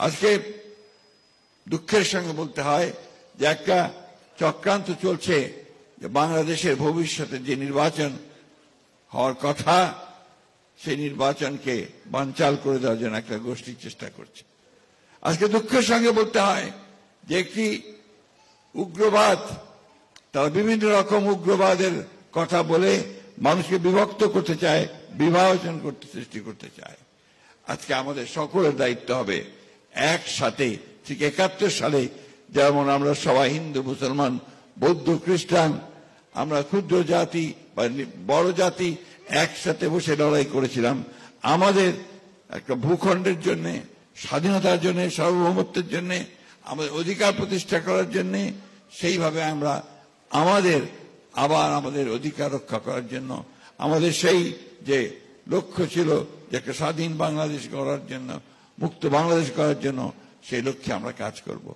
আজকে দুঃখের সঙ্গে বলতে হয় যে একটা চক্রান্ত চলছে যে বাংলাদেশের ভবিষ্যতে যে নির্বাচন হওয়ার কথা সেই নির্বাচনকে বানচাল করে দেওয়ার জন্য একটা গোষ্ঠী চেষ্টা করছে। আজকে দুঃখের সঙ্গে বলতে হয় যে একটি উগ্রবাদ, তারা বিভিন্ন রকম উগ্রবাদের কথা বলে মানুষকে বিভক্ত করতে চায়, বিভাজন করতে সৃষ্টি করতে চায়। আজকে আমাদের সকলের দায়িত্ব হবে একসাথে, ঠিক ৭১ সালে যেমন আমরা সবাই হিন্দু, মুসলমান, বৌদ্ধ, খ্রিস্টান, আমরা ক্ষুদ্র জাতি বা বড় জাতি একসাথে বসে লড়াই করেছিলাম আমাদের একটা ভূখণ্ডের জন্য, স্বাধীনতার জন্য, সার্বভৌমত্বের জন্য, আমাদের অধিকার প্রতিষ্ঠা করার জন্য। সেইভাবে আমরা আমাদের অধিকার রক্ষা করার জন্য, আমাদের সেই যে লক্ষ্য ছিল যে একটা স্বাধীন বাংলাদেশ গড়ার জন্য, মুক্ত বাংলাদেশ করার জন্য, সেই লক্ষ্যে আমরা কাজ করব।